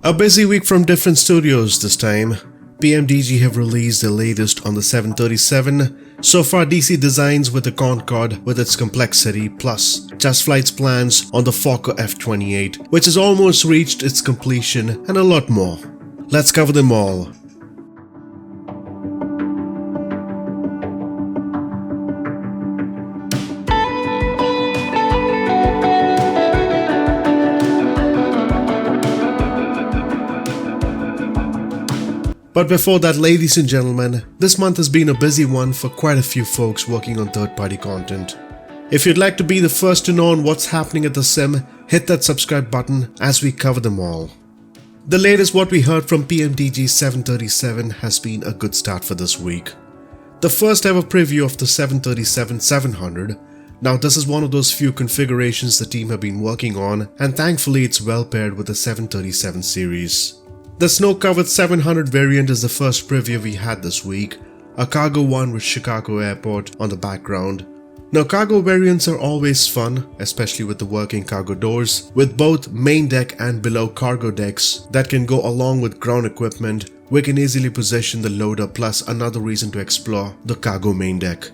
A busy week from different studios this time. PMDG have released the latest on the 737. So far DC designs with the Concorde with its complexity, plus JustFlight's plans on the Falco F28, which has almost reached its completion, and a lot more. Let's cover them all. But before that, ladies and gentlemen, this month has been a busy one for quite a few folks working on third-party content. If you'd like to be the first to know on what's happening at the sim, hit that subscribe button as we cover them all. The latest what we heard from PMDG 737 has been a good start for this week. The first ever preview of the 737-700. Now this is one of those few configurations the team have been working on, and thankfully it's well paired with the 737 series. The snow-covered 700 variant is the first preview we had this week, a cargo one with Chicago Airport on the background. Now cargo variants are always fun, especially with the working cargo doors, with both main deck and below cargo decks that can go along with ground equipment. We can easily position the loader, plus another reason to explore the cargo main deck.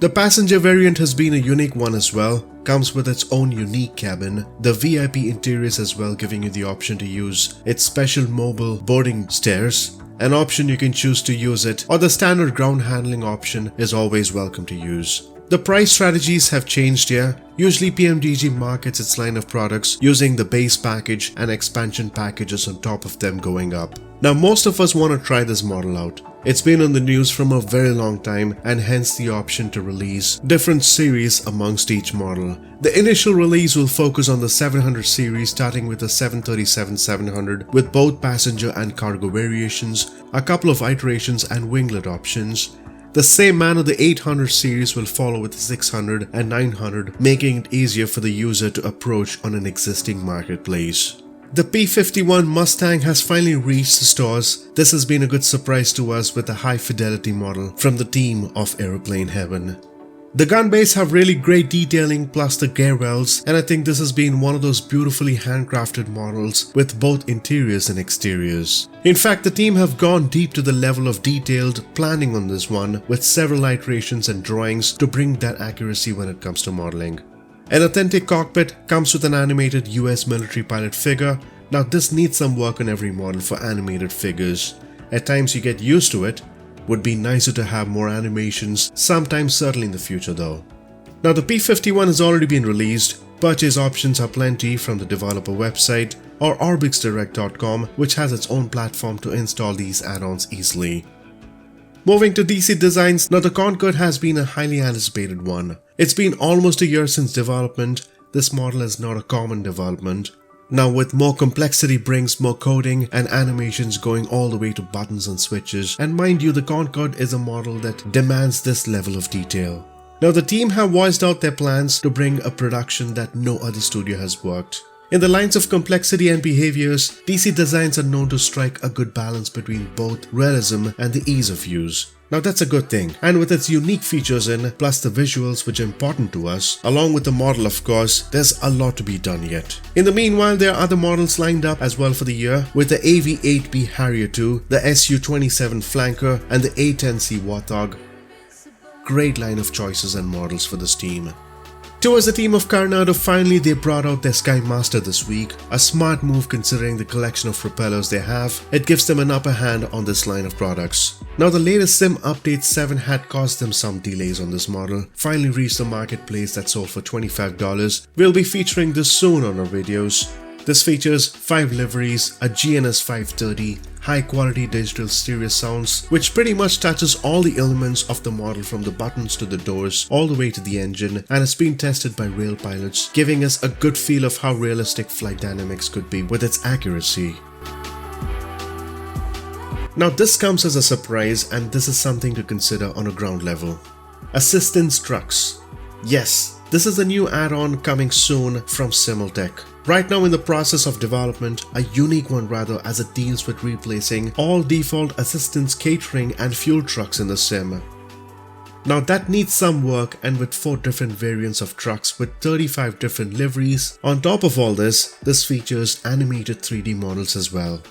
The passenger variant has been a unique one as well, comes with its own unique cabin, the VIP interiors as well, giving you the option to use its special mobile boarding stairs, an option you can choose to use it, or the standard ground handling option is always welcome to use. The price strategies have changed here. Usually PMDG markets its line of products using the base package and expansion packages on top of them going up. Now most of us want to try this model out. It's been on the news from a very long time, and hence the option to release different series amongst each model. The initial release will focus on the 700 series, starting with the 737-700 with both passenger and cargo variations, a couple of iterations and winglet options. The same manner the 800 series will follow with the 600 and 900, making it easier for the user to approach on an existing marketplace. The P51 Mustang has finally reached the stores. This has been a good surprise to us with the high fidelity model from the team of Aeroplane Heaven. The gun bays have really great detailing, plus the gear wells, and I think this has been one of those beautifully handcrafted models with both interiors and exteriors. In fact, the team have gone deep to the level of detailed planning on this one, with several iterations and drawings to bring that accuracy when it comes to modeling. An authentic cockpit comes with an animated US military pilot figure. Now this needs some work on every model for animated figures. At times you get used to it. Would be nicer to have more animations, sometime certainly in the future though. Now the P51 has already been released. Purchase options are plenty from the developer website or orbixdirect.com, which has its own platform to install these add-ons easily. Moving to DC designs, now the Concorde has been a highly anticipated one. It's been almost a year since development. This model is not a common development. Now with more complexity brings more coding and animations going all the way to buttons and switches, and mind you, the Concorde is a model that demands this level of detail. Now the team have voiced out their plans to bring a production that no other studio has worked. In the lines of complexity and behaviors, DC designs are known to strike a good balance between both realism and the ease of use. Now that's a good thing, and with its unique features in, plus the visuals which are important to us, along with the model of course, there's a lot to be done yet. In the meanwhile, there are other models lined up as well for the year, with the AV-8B Harrier II, the Su-27 Flanker and the A-10C Warthog. Great line of choices and models for this team. Towards the team of Coronado, finally they brought out their Skype Master this week, a smart move considering the collection of propellers they have. It gives them an upper hand on this line of products. Now the latest SIM Update 7 had caused them some delays on this model, finally reached the marketplace that sold for $25. We'll be featuring this soon on our videos. This features 5 liveries, a GNS 530, high quality digital stereo sounds, which pretty much touches all the elements of the model from the buttons to the doors all the way to the engine, and it's been tested by rail pilots, giving us a good feel of how realistic flight dynamics could be with its accuracy. Now this comes as a surprise, and this is something to consider on a ground level. Assistance trucks. Yes, this is a new add-on coming soon from Simultech. Right now in the process of development, a unique one rather, as it deals with replacing all default assistance catering and fuel trucks in the sim. Now that needs some work, and with 4 different variants of trucks with 35 different liveries. On top of all this features animated 3D models as well.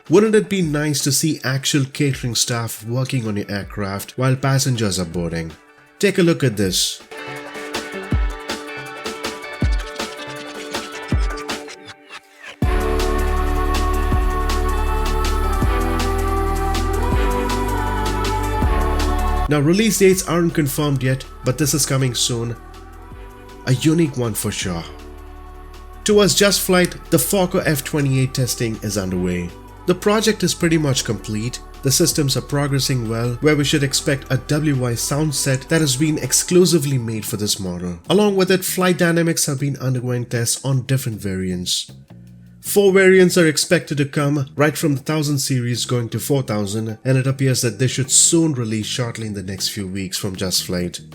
Wouldn't it be nice to see actual catering staff working on your aircraft while passengers are boarding? Take a look at this. Now release dates aren't confirmed yet, but this is coming soon. A unique one for sure. Towards JustFlight, the Falco F28 testing is underway. The project is pretty much complete. The systems are progressing well, where we should expect a WY sound set that has been exclusively made for this model. Along with it, flight dynamics have been undergoing tests on different variants. 4 variants are expected to come, right from the 1000 series going to 4000, and it appears that they should soon release shortly in the next few weeks from JustFlight.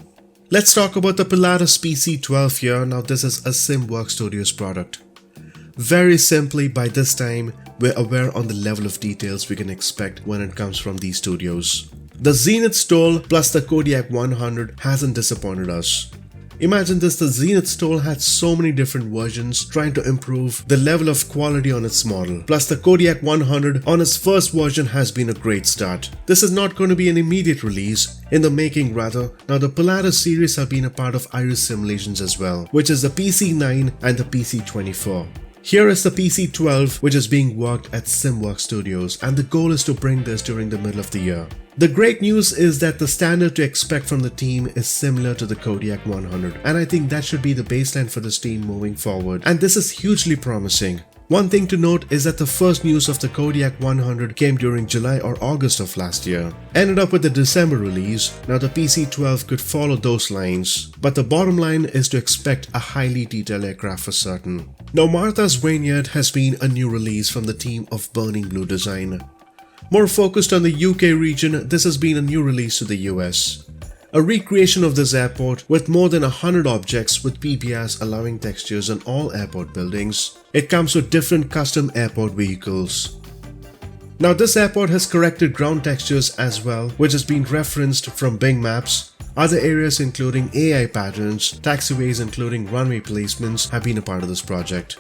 Let's talk about the Pilatus PC12 here. Now this is a Sim Work Studios product. Very simply, by this time, we're aware on the level of details we can expect when it comes from these studios. The Zenith Stole plus the Kodiak 100 hasn't disappointed us. Imagine this, the Zenith Stole had so many different versions trying to improve the level of quality on its model. Plus the Kodiak 100 on its first version has been a great start. This is not going to be an immediate release, in the making rather. Now the Pilatus series have been a part of Iris simulations as well, which is the PC9 and the PC24. Here is the PC12, which is being worked at SimWorks Studios, and the goal is to bring this during the middle of the year. The great news is that the standard to expect from the team is similar to the Kodiak 100, and I think that should be the baseline for this team moving forward, and this is hugely promising. One thing to note is that the first news of the Kodiak 100 came during July or August of last year. Ended up with the December release. Now the PC12 could follow those lines, but the bottom line is to expect a highly detailed aircraft for certain. Now Matha's Vineyard has been a new release from the team of Burning Blue Design. More focused on the UK region, this has been a new release to the US. A recreation of this airport with more than 100 objects with PBRs allowing textures on all airport buildings. It comes with different custom airport vehicles. Now this airport has corrected ground textures as well, which has been referenced from Bing Maps. Other areas including AI patterns, taxiways including runway placements have been a part of this project.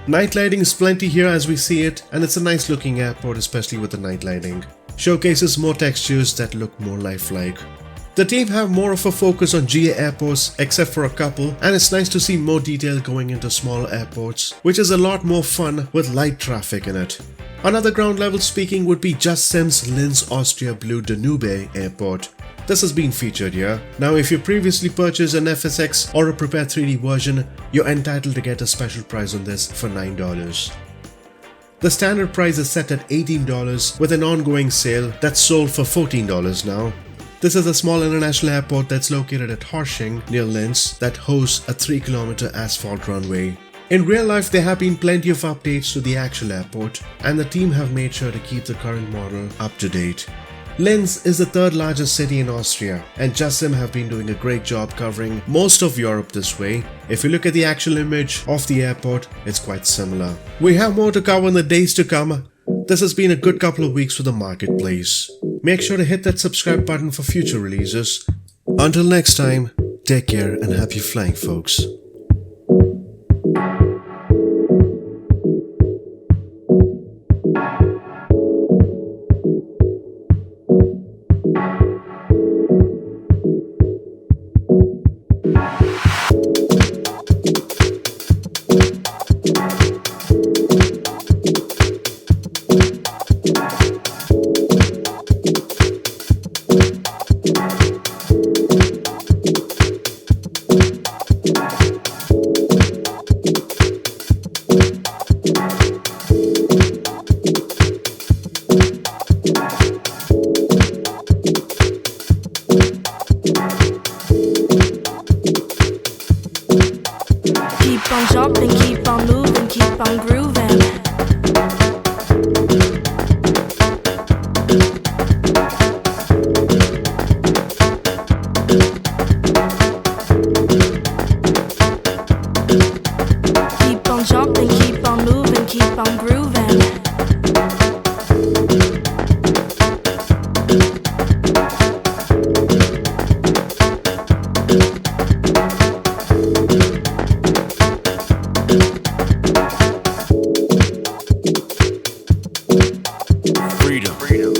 Night lighting is plenty here as we see it, and it's a nice looking airport, especially with the night lighting. Showcases more textures that look more lifelike. The team have more of a focus on GA airports except for a couple, and it's nice to see more detail going into smaller airports, which is a lot more fun with light traffic in it. Another ground level speaking would be JustSim's Linz Austria Blue Danube Airport. This has been featured here. Now if you previously purchased an FSX or a prepared 3D version, you're entitled to get a special price on this for $9. The standard price is set at $18 with an ongoing sale that's sold for $14 now. This is a small international airport that's located at Horsching near Linz that hosts a 3-kilometer asphalt runway. In real life, there have been plenty of updates to the actual airport, and the team have made sure to keep the current model up to date. Linz is the 3rd largest city in Austria, and JustSim have been doing a great job covering most of Europe this way. If you look at the actual image of the airport, it's quite similar. We have more to cover in the days to come. This has been a good couple of weeks for the marketplace. Make sure to hit that subscribe button for future releases. Until next time, take care and happy flying, folks. Keep on jumping, keep on moving, keep on grooving. Keep on jumping, keep on moving, keep on grooving. freedom.